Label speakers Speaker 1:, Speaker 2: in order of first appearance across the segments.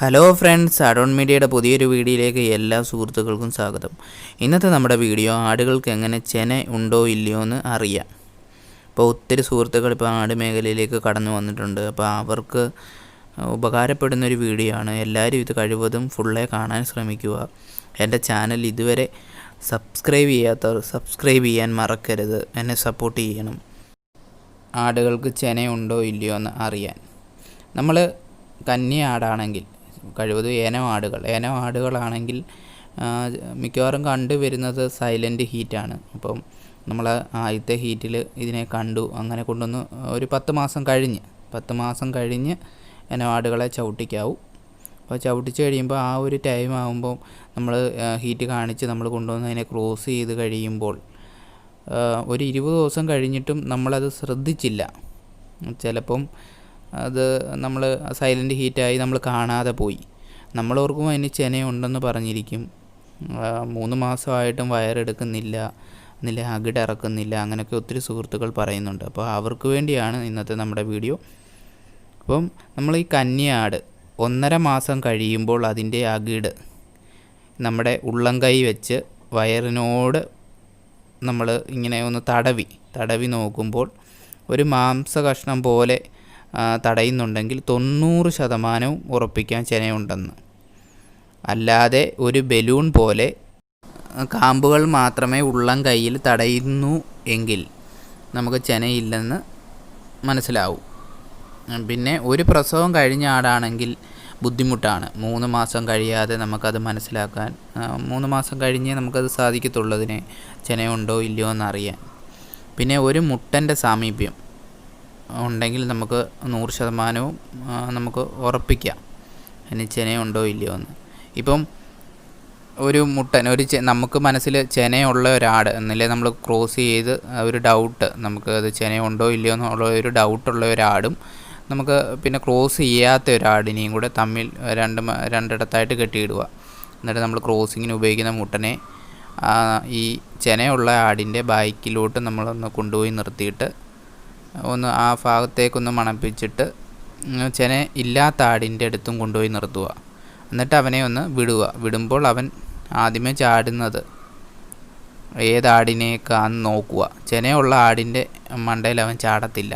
Speaker 1: Hello friends, adorn മീഡിയയുടെ പുതിയൊരു വീഡിയോയിലേക്ക് എല്ലാ സുഹൃത്തുക്കൾക്കും സ്വാഗതം. ഇന്നത്തെ നമ്മുടെ വീഡിയോ ആടുകൾക്ക് എങ്ങനെ ചെന ഉണ്ടോ ഇല്ലയോ എന്ന് അറിയാം. ഇപ്പോൾ ഒത്തിരി സുഹൃത്തുക്കൾ ഇപ്പോൾ ആട് മേഖലയിലേക്ക് കടന്നു വന്നിട്ടുണ്ട്. അപ്പോൾ അവർക്ക് ഉപകാരപ്പെടുന്നൊരു വീഡിയോ ആണ്. എല്ലാവരും ഇത് കഴിവതും ഫുള്ളേ കാണാൻ ശ്രമിക്കുക. എൻ്റെ ചാനൽ ഇതുവരെ സബ്സ്ക്രൈബ് ചെയ്യാത്തവർ സബ്സ്ക്രൈബ് ചെയ്യാൻ മറക്കരുത്. എന്നെ സപ്പോർട്ട് ചെയ്യണം. ആടുകൾക്ക് ചെനയുണ്ടോ ഇല്ലയോ എന്ന് അറിയാൻ നമ്മൾ കന്നി ആടാണെങ്കിൽ കഴിവതും ഏനം ആടുകളാണെങ്കിൽ മിക്കവാറും കണ്ടുവരുന്നത് സൈലൻറ്റ് ഹീറ്റാണ്. അപ്പം നമ്മൾ ആദ്യത്തെ ഹീറ്റിൽ ഇതിനെ കണ്ടു, അങ്ങനെ കൊണ്ടുവന്ന് ഒരു 10 മാസം കഴിഞ്ഞ് ഏനം ആടുകളെ ചവിട്ടിക്കാവും. അപ്പോൾ ചവിട്ടിച്ച് കഴിയുമ്പോൾ ആ ഒരു ടൈം ആകുമ്പോൾ നമ്മൾ ഹീറ്റ് കാണിച്ച് നമ്മൾ കൊണ്ടുവന്ന് അതിനെ ക്രോസ് ചെയ്ത് കഴിയുമ്പോൾ ഒരു 20 ദിവസം കഴിഞ്ഞിട്ടും നമ്മളത് ശ്രദ്ധിച്ചില്ല. ചിലപ്പം അത് നമ്മൾ സൈലൻറ്റ് ഹീറ്റായി നമ്മൾ കാണാതെ പോയി. നമ്മളോർക്കും അതിന് ചെനയുണ്ടെന്ന് പറഞ്ഞിരിക്കും. 3 മാസമായിട്ടും വയറെടുക്കുന്നില്ല, എന്നില്ല അകിടിറക്കുന്നില്ല, അങ്ങനെയൊക്കെ ഒത്തിരി സുഹൃത്തുക്കൾ പറയുന്നുണ്ട്. അപ്പോൾ അവർക്ക് വേണ്ടിയാണ് ഇന്നത്തെ നമ്മുടെ വീഡിയോ. അപ്പം നമ്മൾ ഈ കന്യാട് 1.5 മാസം കഴിയുമ്പോൾ അതിൻ്റെ അകിട് നമ്മുടെ ഉള്ളംകൈ വെച്ച് വയറിനോട് നമ്മൾ ഇങ്ങനെ ഒന്ന് തടവി നോക്കുമ്പോൾ ഒരു മാംസ കഷ്ണം പോലെ തടയുന്നുണ്ടെങ്കിൽ 90% ഉറപ്പിക്കാൻ ചെനയുണ്ടെന്ന്. അല്ലാതെ ഒരു ബലൂൺ പോലെ കാമ്പുകൾ മാത്രമേ ഉള്ളം കൈയിൽ തടയുന്നു എങ്കിൽ നമുക്ക് ചെനയില്ലെന്ന് മനസ്സിലാവും. പിന്നെ ഒരു പ്രസവം കഴിഞ്ഞ ആടാണെങ്കിൽ ബുദ്ധിമുട്ടാണ്. 3 മാസം കഴിയാതെ നമുക്കത് മനസ്സിലാക്കാൻ, 3 മാസം കഴിഞ്ഞേ നമുക്കത് സാധിക്കത്തുള്ളൂ അതിന് ചെനയുണ്ടോ ഇല്ലയോ എന്നറിയാൻ. പിന്നെ ഒരു മുട്ടൻ്റെ സാമീപ്യം ഉണ്ടെങ്കിൽ നമുക്ക് 100% നമുക്ക് ഉറപ്പിക്കാം അതിന് ചെനയുണ്ടോ ഇല്ലയോ എന്ന്. ഇപ്പം ഒരു മുട്ടൻ നമുക്ക് മനസ്സിൽ ചെനയുള്ള ഒരാട് എന്നല്ലേ നമ്മൾ ക്രോസ് ചെയ്ത് ഒരു ഡൗട്ട്, നമുക്ക് അത് ചെനയുണ്ടോ ഇല്ലയോ എന്നുള്ള ഒരു ഡൗട്ടുള്ള ഒരാടും നമുക്ക് പിന്നെ ക്രോസ് ചെയ്യാത്ത ഒരാടിനെയും കൂടെ തമ്മിൽ രണ്ടിടത്തായിട്ട് കെട്ടിയിടുക. എന്നിട്ട് നമ്മൾ ക്രോസിങ്ങിന് ഉപയോഗിക്കുന്ന മുട്ടനെ ഈ ചെനയുള്ള ആടിൻ്റെ ബാക്കിലോട്ട് നമ്മളൊന്ന് കൊണ്ടുപോയി നിർത്തിയിട്ട് ഒന്ന് ആ ഭാഗത്തേക്കൊന്ന് മണപ്പിച്ചിട്ട് ചെന ഇല്ലാത്ത ആടിൻ്റെ അടുത്തും കൊണ്ടുപോയി നിർത്തുക. എന്നിട്ട് അവനെ ഒന്ന് വിടുമ്പോൾ അവൻ ആദ്യമേ ചാടുന്നത് ഏതാടിനേക്കാന്ന് നോക്കുക. ചെനയുള്ള ആടിൻ്റെ മണ്ടയിൽ അവൻ ചാടത്തില്ല.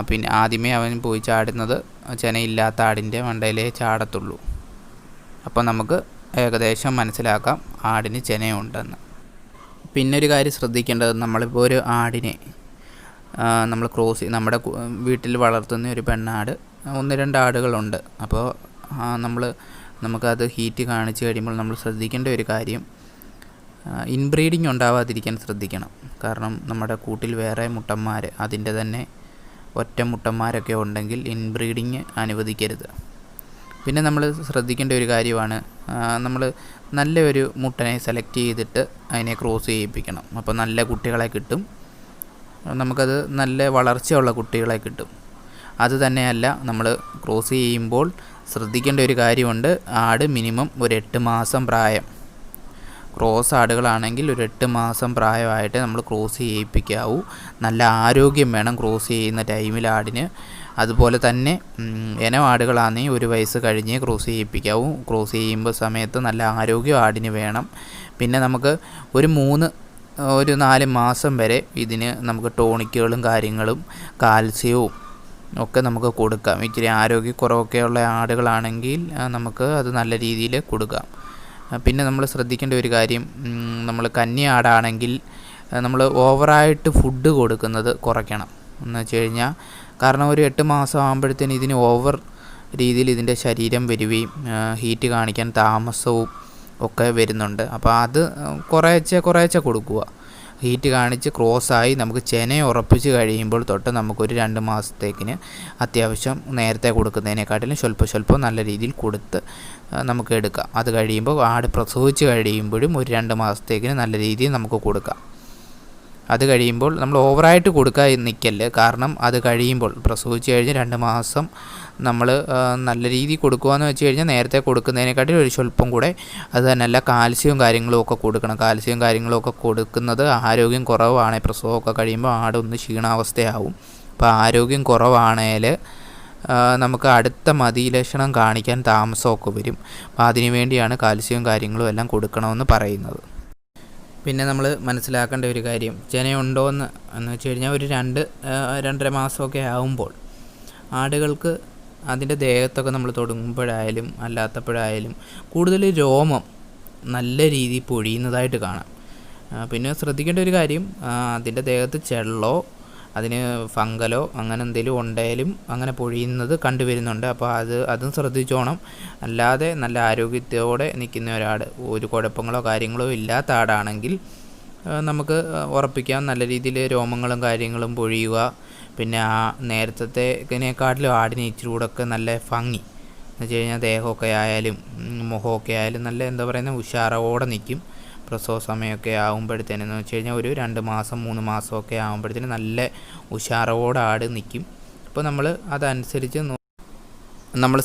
Speaker 1: പിന്നെ ആദ്യമേ അവൻ പോയി ചാടുന്നത് ചെനയില്ലാത്ത ആടിൻ്റെ മണ്ടയിലേ ചാടത്തുള്ളൂ. അപ്പോൾ നമുക്ക് ഏകദേശം മനസ്സിലാക്കാം ആടിന് ചെനയുണ്ടെന്ന്. പിന്നൊരു കാര്യം ശ്രദ്ധിക്കേണ്ടത്, നമ്മളിപ്പോൾ ഒരു ആടിനെ നമ്മൾ നമ്മുടെ വീട്ടിൽ വളർത്തുന്ന ഒരു പെണ്ണാട് 1-2 ആടുകളുണ്ട്. അപ്പോൾ നമുക്കത് ഹീറ്റ് കാണിച്ച് കഴിയുമ്പോൾ നമ്മൾ ശ്രദ്ധിക്കേണ്ട ഒരു കാര്യം, ഇൻബ്രീഡിങ് ഉണ്ടാവാതിരിക്കാൻ ശ്രദ്ധിക്കണം. കാരണം നമ്മുടെ കൂട്ടിൽ വേറെ മുട്ടന്മാർ, അതിൻ്റെ തന്നെ ഒറ്റ മുട്ടന്മാരൊക്കെ ഉണ്ടെങ്കിൽ ഇൻബ്രീഡിങ് അനുവദിക്കരുത്. പിന്നെ നമ്മൾ ശ്രദ്ധിക്കേണ്ട ഒരു കാര്യമാണ്, നമ്മൾ നല്ലൊരു മുട്ടനെ സെലക്ട് ചെയ്തിട്ട് അതിനെ ക്രോസ് ചെയ്യിപ്പിക്കണം. അപ്പോൾ നല്ല കുട്ടികളെ കിട്ടും, നമുക്കത് നല്ല വളർച്ചയുള്ള കുട്ടികളെ കിട്ടും. അത് തന്നെയല്ല, നമ്മൾ ക്രോസ് ചെയ്യുമ്പോൾ ശ്രദ്ധിക്കേണ്ട ഒരു കാര്യമുണ്ട്, ആട് മിനിമം ഒരു 8 മാസം പ്രായം, ക്രോസ് ആടുകളാണെങ്കിൽ ഒരു 8 മാസം പ്രായമായിട്ട് നമ്മൾ ക്രോസ് ചെയ്യിപ്പിക്കാവൂ. നല്ല ആരോഗ്യം വേണം ക്രോസ് ചെയ്യുന്ന ടൈമിൽ ആടിന്. അതുപോലെ തന്നെ ഇനം ആടുകളാണെങ്കിൽ 1 വയസ്സ് കഴിഞ്ഞേ ക്രോസ് ചെയ്യിപ്പിക്കാവൂ. ക്രോസ് ചെയ്യുമ്പോൾ സമയത്ത് നല്ല ആരോഗ്യം ആടിന് വേണം. പിന്നെ നമുക്ക് ഒരു 4 മാസം വരെ ഇതിന് നമുക്ക് ടോണിക്കുകളും കാര്യങ്ങളും കാൽസ്യവും ഒക്കെ നമുക്ക് കൊടുക്കാം. ഇച്ചിരി ആരോഗ്യക്കുറവൊക്കെയുള്ള ആടുകളാണെങ്കിൽ നമുക്ക് അത് നല്ല രീതിയിൽ കൊടുക്കാം. പിന്നെ നമ്മൾ ശ്രദ്ധിക്കേണ്ട ഒരു കാര്യം, നമ്മൾ കന്നി ആടാണെങ്കിൽ നമ്മൾ ഓവറായിട്ട് ഫുഡ് കൊടുക്കുന്നത് കുറയ്ക്കണം എന്ന് വെച്ച് കഴിഞ്ഞാൽ, കാരണം ഒരു 8 മാസം ആകുമ്പോഴത്തേന് ഇതിന് ഓവർ രീതിയിൽ ഇതിൻ്റെ ശരീരം വരികയും ഹീറ്റ് കാണിക്കാൻ താമസവും ഒക്കെ വരുന്നുണ്ട്. അപ്പോൾ അത് കുറേശ്ശെ കൊടുക്കുക. ഹീറ്റ് കാണിച്ച് ക്രോസായി നമുക്ക് ചെന ഉറപ്പിച്ച് കഴിയുമ്പോൾ തൊട്ട് നമുക്കൊരു 2 മാസത്തേക്കിന് അത്യാവശ്യം നേരത്തെ കൊടുക്കുന്നതിനെക്കാട്ടിലും സ്വല്പം നല്ല രീതിയിൽ കൊടുത്ത് നമുക്ക് എടുക്കാം. അത് കഴിയുമ്പോൾ ആട് പ്രസവിച്ച് കഴിയുമ്പോഴും ഒരു 2 മാസത്തേക്കിന് നല്ല രീതിയിൽ നമുക്ക് കൊടുക്കാം. അത് കഴിയുമ്പോൾ നമ്മൾ ഓവറായിട്ട് കൊടുക്കാൻ നിൽക്കല്ല്. കാരണം അത് കഴിയുമ്പോൾ പ്രസവിച്ച് കഴിഞ്ഞ് 2 മാസം നമ്മൾ നല്ല രീതിയിൽ കൊടുക്കുകയെന്ന് വെച്ച് കഴിഞ്ഞാൽ നേരത്തെ കൊടുക്കുന്നതിനെക്കാട്ടിലും ഒരു സ്വല്പം കൂടെ, അത് തന്നെയല്ല കാൽസ്യവും കാര്യങ്ങളും ഒക്കെ കൊടുക്കണം. കാൽസ്യവും കാര്യങ്ങളും ഒക്കെ കൊടുക്കുന്നത് ആരോഗ്യം കുറവാണ്. പ്രസവമൊക്കെ കഴിയുമ്പോൾ ആടൊന്ന് ക്ഷീണാവസ്ഥയാവും. അപ്പോൾ ആരോഗ്യം കുറവാണേൽ നമുക്ക് അടുത്ത മതിലക്ഷണം കാണിക്കാൻ താമസമൊക്കെ വരും. അപ്പോൾ അതിനു വേണ്ടിയാണ് കാൽസ്യവും കാര്യങ്ങളും എല്ലാം കൊടുക്കണമെന്ന് പറയുന്നത്. പിന്നെ നമ്മൾ മനസ്സിലാക്കേണ്ട ഒരു കാര്യം, ചെനയുണ്ടോ എന്ന് വെച്ച് കഴിഞ്ഞാൽ ഒരു 2-2.5 മാസമൊക്കെ ആകുമ്പോൾ ആടുകൾക്ക് അതിൻ്റെ ദേഹത്തൊക്കെ നമ്മൾ തൊടുമ്പോഴായാലും അല്ലാത്തപ്പോഴായാലും കൂടുതൽ രോമം നല്ല രീതിയിൽ പൊഴിയുന്നതായിട്ട് കാണാം. പിന്നെ ശ്രദ്ധിക്കേണ്ട ഒരു കാര്യം, അതിൻ്റെ ദേഹത്ത് ചെള്ളോ അതിന് ഫംഗലോ അങ്ങനെ എന്തെങ്കിലും ഉണ്ടെങ്കിലും അങ്ങനെ പൊഴിയുന്നത് കണ്ടുവരുന്നുണ്ട്. അപ്പോൾ അതും ശ്രദ്ധിച്ചോണം. അല്ലാതെ നല്ല ആരോഗ്യത്തോടെ നിൽക്കുന്ന ഒരാട്, ഒരു കുഴപ്പങ്ങളോ കാര്യങ്ങളോ ഇല്ലാത്ത ആടാണെങ്കിൽ നമുക്ക് ഉറപ്പിക്കാം നല്ല രീതിയിൽ രോമങ്ങളും കാര്യങ്ങളും പൊഴിയുക. പിന്നെ ആ നേരത്തേതിനെക്കാട്ടിലും ആടിന് ഇച്ചിരി കൂടെയൊക്കെ നല്ല ഭംഗി എന്ന് വെച്ച് കഴിഞ്ഞാൽ ദേഹമൊക്കെ ആയാലും മുഖമൊക്കെ ആയാലും നല്ല എന്താ പറയുന്നത് ഉഷാറോടെ നിൽക്കും. പ്രസവ സമയമൊക്കെ ആകുമ്പോഴത്തേനെന്ന് വെച്ച് കഴിഞ്ഞാൽ ഒരു 2 മാസം 3 മാസമൊക്കെ ആകുമ്പോഴത്തേന് നല്ല ഉഷാറോടെ ആട് നിൽക്കും. അപ്പോൾ അതനുസരിച്ച് നമ്മൾ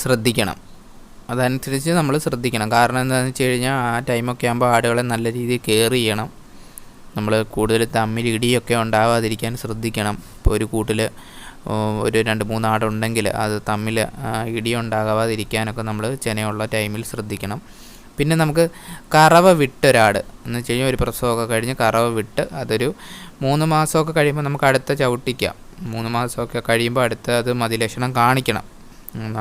Speaker 1: ശ്രദ്ധിക്കണം. കാരണം എന്താണെന്ന് വെച്ച് കഴിഞ്ഞാൽ ആ ടൈമൊക്കെ ആകുമ്പോൾ ആടുകളെ നല്ല രീതിയിൽ കെയർ ചെയ്യണം. നമ്മൾ കൂടുതൽ തമ്മിൽ ഇടിയൊക്കെ ഉണ്ടാവാതിരിക്കാൻ ശ്രദ്ധിക്കണം. ഇപ്പോൾ ഒരു കൂട്ടിൽ ഒരു 2-3 ആടുണ്ടെങ്കിൽ അത് തമ്മിൽ ഇടിയുണ്ടാകാതിരിക്കാനൊക്കെ നമ്മൾ ചെനയുള്ള ടൈമിൽ ശ്രദ്ധിക്കണം. പിന്നെ നമുക്ക് കറവ വിട്ടൊരാട് എന്ന് വെച്ച് കഴിഞ്ഞാൽ ഒരു പ്രസവമൊക്കെ കഴിഞ്ഞ് കറവ വിട്ട് അതൊരു 3 മാസമൊക്കെ കഴിയുമ്പോൾ നമുക്ക് അടുത്ത ചവിട്ടിക്കാം. 3 മാസമൊക്കെ കഴിയുമ്പോൾ അത് മതിലക്ഷണം കാണിക്കണം.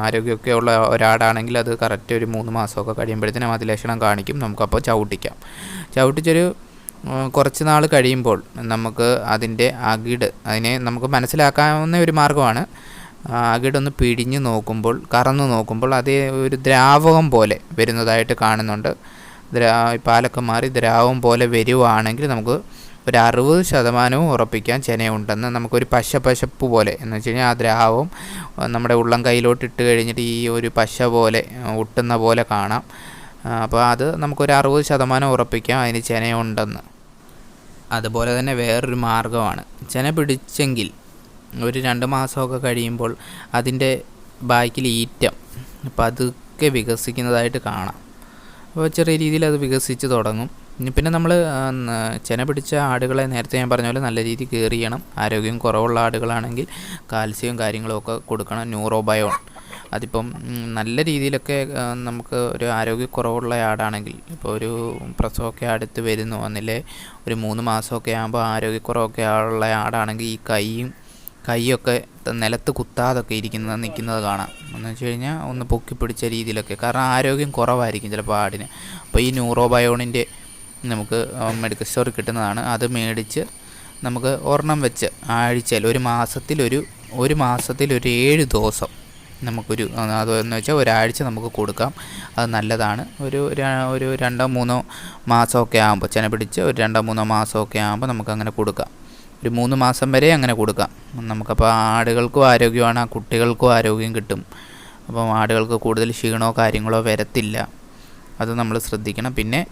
Speaker 1: ആരോഗ്യമൊക്കെ ഉള്ള ഒരാടാണെങ്കിൽ അത് കറക്റ്റ് ഒരു 3 മാസമൊക്കെ കഴിയുമ്പോഴത്തേനും മതിലക്ഷണം കാണിക്കും. നമുക്കപ്പോൾ ചവിട്ടിച്ചൊരു കുറച്ച് നാൾ കഴിയുമ്പോൾ നമുക്ക് അതിൻ്റെ അതിനെ നമുക്ക് മനസ്സിലാക്കാവുന്ന ഒരു മാർഗ്ഗമാണ്. അകിടൊന്ന് പിഴിഞ്ഞ് കറന്ന് നോക്കുമ്പോൾ അതേ ഒരു ദ്രാവകം പോലെ വരുന്നതായിട്ട് കാണുന്നുണ്ട്. പാലൊക്കെ മാറി ദ്രാവകം പോലെ വരുവാണെങ്കിൽ നമുക്ക് ഒരു 60% ഉറപ്പിക്കാൻ ചെനയുണ്ടെന്ന്. നമുക്കൊരു പശപ്പ് പോലെ എന്ന് വെച്ച് കഴിഞ്ഞാൽ ആ ദ്രാവകം നമ്മുടെ ഉള്ളം കൈയിലോട്ട് ഇട്ട് കഴിഞ്ഞിട്ട് ഈ ഒരു പശ പോലെ ഒട്ടുന്ന പോലെ കാണാം. അപ്പോൾ അത് നമുക്കൊരു 60% ഉറപ്പിക്കാം അതിന് ചെനയുണ്ടെന്ന്. അതുപോലെ തന്നെ വേറൊരു മാർഗ്ഗമാണ്, ചെന പിടിച്ചെങ്കിൽ ഒരു 2 മാസമൊക്കെ കഴിയുമ്പോൾ അതിൻ്റെ ബാക്കിൽ ഈറ്റം പതുക്കെ വികസിക്കുന്നതായിട്ട് കാണാം. അപ്പോൾ ചെറിയ രീതിയിൽ അത് വികസിച്ച് തുടങ്ങും. പിന്നെ നമ്മൾ ചെന പിടിച്ച ആടുകളെ നേരത്തെ ഞാൻ പറഞ്ഞ പോലെ നല്ല രീതിയിൽ കെയർ ചെയ്യണം. ആരോഗ്യം കുറവുള്ള ആടുകളാണെങ്കിൽ കാൽസ്യവും കാര്യങ്ങളൊക്കെ കൊടുക്കണം. ന്യൂറോബയോൺ അതിപ്പം നല്ല രീതിയിലൊക്കെ നമുക്ക് ഒരു ആരോഗ്യക്കുറവുള്ള ആടാണെങ്കിൽ, ഇപ്പോൾ ഒരു പ്രസവമൊക്കെ അടുത്ത് വരുന്നു വന്നില്ലേ, ഒരു 3 മാസമൊക്കെ ആകുമ്പോൾ ആരോഗ്യക്കുറവൊക്കെ ഉള്ള ആടാണെങ്കിൽ ഈ കൈയൊക്കെ നിലത്ത് കുത്താതൊക്കെ നിൽക്കുന്നത് കാണാം. എന്ന് വെച്ച് കഴിഞ്ഞാൽ ഒന്ന് പൊക്കി പിടിച്ച രീതിയിലൊക്കെ, കാരണം ആരോഗ്യം കുറവായിരിക്കും ചിലപ്പോൾ ആടിന്. അപ്പോൾ ഈ ന്യൂറോബയോണിൻ്റെ നമുക്ക് മെഡിക്കൽ സ്റ്റോറിൽ കിട്ടുന്നതാണ്. അത് മേടിച്ച് നമുക്ക് ഒരെണ്ണം വെച്ച് ആഴ്ചയിൽ ഒരു മാസത്തിൽ ഒരു 7 ദിവസം അതെന്ന് വെച്ചാൽ ഒരാഴ്ച നമുക്ക് കൊടുക്കാം. അത് നല്ലതാണ്. ഒരു 2-3 മാസമൊക്കെ ആകുമ്പോൾ ചെന പിടിച്ച് ഒരു 2-3 മാസമൊക്കെ ആകുമ്പോൾ നമുക്കങ്ങനെ കൊടുക്കാം. ഒരു 3 മാസം വരെ അങ്ങനെ കൊടുക്കാം. നമുക്കപ്പോൾ ആടുകൾക്കും ആരോഗ്യമാണ്, ആ കുട്ടികൾക്കും ആരോഗ്യം കിട്ടും. അപ്പം ആടുകൾക്ക് കൂടുതൽ ക്ഷീണമോ കാര്യങ്ങളോ വരത്തില്ല. അത് നമ്മൾ ശ്രദ്ധിക്കണം. പിന്നെ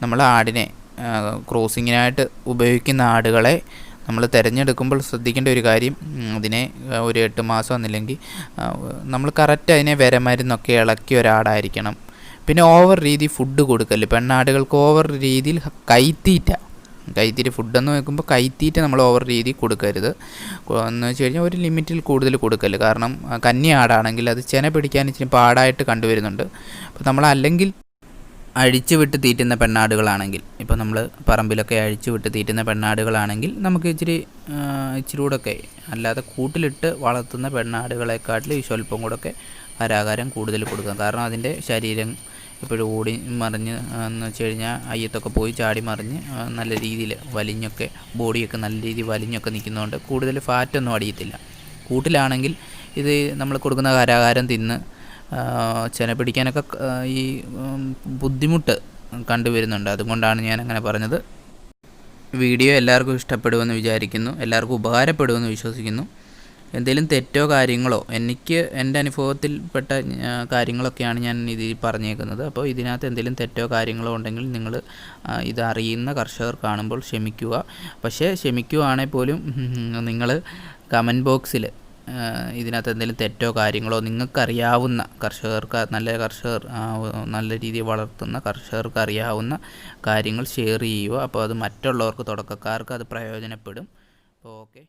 Speaker 1: നമ്മൾ ആടിനെ ക്രോസിങ്ങിനായിട്ട് ഉപയോഗിക്കുന്ന ആടുകളെ നമ്മൾ തിരഞ്ഞെടുക്കുമ്പോൾ ശ്രദ്ധിക്കേണ്ട ഒരു കാര്യം, അതിനെ ഒരു 8 മാസം എന്നില്ലെങ്കിൽ നമ്മൾ കറക്റ്റ് അതിനെ മരുന്നൊക്കെ ഇളക്കിയ ഒരാടായിരിക്കണം. പിന്നെ ഓവർ രീതി ഫുഡ് കൊടുക്കല്. പെണ്ണാടുകൾക്ക് ഓവർ രീതിയിൽ കൈത്തീറ്റ ഫുഡെന്ന് വെക്കുമ്പോൾ കൈത്തീറ്റ നമ്മൾ ഓവർ രീതി കൊടുക്കരുത്. എന്ന് വെച്ച് കഴിഞ്ഞാൽ ഒരു ലിമിറ്റിൽ കൂടുതൽ കൊടുക്കല്. കാരണം കന്നി ആടാണെങ്കിൽ അത് ചെന പിടിക്കാൻ ഇച്ചിരി പാടായിട്ട് കണ്ടുവരുന്നുണ്ട്. അപ്പോൾ നമ്മൾ അല്ലെങ്കിൽ അഴിച്ചു വിട്ട് തീറ്റുന്ന പെണ്ണാടുകളാണെങ്കിൽ, ഇപ്പോൾ നമ്മൾ പറമ്പിലൊക്കെ അഴിച്ചു വിട്ട് തീറ്റുന്ന പെണ്ണാടുകളാണെങ്കിൽ നമുക്ക് ഇച്ചിരി കൂടെയൊക്കെ, അല്ലാതെ കൂട്ടിലിട്ട് വളർത്തുന്ന പെണ്ണാടുകളെക്കാട്ടിൽ ഈ സ്വല്പം കൂടെയൊക്കെ ആഹാരം കൂടുതൽ കൊടുക്കാം. കാരണം അതിൻ്റെ ശരീരം എപ്പോഴും ഓടി മറിഞ്ഞ് എന്ന് വെച്ച് കഴിഞ്ഞാൽ അയ്യത്തൊക്കെ പോയി ചാടി മറിഞ്ഞ് നല്ല രീതിയിൽ വലിഞ്ഞൊക്കെ ബോഡിയൊക്കെ നല്ല രീതിയിൽ വലിഞ്ഞൊക്കെ നിൽക്കുന്നതുകൊണ്ട് കൂടുതൽ ഫാറ്റൊന്നും അടിയത്തില്ല. കൂട്ടിലാണെങ്കിൽ ഇത് നമ്മൾ കൊടുക്കുന്ന ആഹാരം തിന്ന് ചെന പിടിക്കാനൊക്കെ ഈ ബുദ്ധിമുട്ട് കണ്ടുവരുന്നുണ്ട്. അതുകൊണ്ടാണ് ഞാൻ അങ്ങനെ പറഞ്ഞത്. വീഡിയോ എല്ലാവർക്കും ഇഷ്ടപ്പെടുമെന്ന് വിചാരിക്കുന്നു, എല്ലാവർക്കും ഉപകാരപ്പെടുമെന്ന് വിശ്വസിക്കുന്നു. എന്തെങ്കിലും തെറ്റോ കാര്യങ്ങളോ, എനിക്ക് എൻ്റെ അനുഭവത്തിൽപ്പെട്ട കാര്യങ്ങളൊക്കെയാണ് ഞാൻ ഇതിൽ പറഞ്ഞേക്കുന്നത്. അപ്പോൾ ഇതിനകത്ത് എന്തെങ്കിലും തെറ്റോ കാര്യങ്ങളോ ഉണ്ടെങ്കിൽ നിങ്ങൾ ഇതറിയുന്ന കർഷകർ കാണുമ്പോൾ ക്ഷമിക്കുക. പക്ഷേ ക്ഷമിക്കുകയാണെങ്കിൽ പോലും നിങ്ങൾ കമൻറ്റ് ബോക്സിൽ ഇതിനകത്ത് എന്തെങ്കിലും തെറ്റോ കാര്യങ്ങളോ നിങ്ങൾക്കറിയാവുന്ന നല്ല രീതിയിൽ വളർത്തുന്ന കർഷകർക്ക് അറിയാവുന്ന കാര്യങ്ങൾ ഷെയർ ചെയ്യുക. അപ്പോൾ അത് മറ്റുള്ളവർക്ക്, തുടക്കക്കാർക്ക് അത് പ്രയോജനപ്പെടും. അപ്പോൾ ഓക്കെ.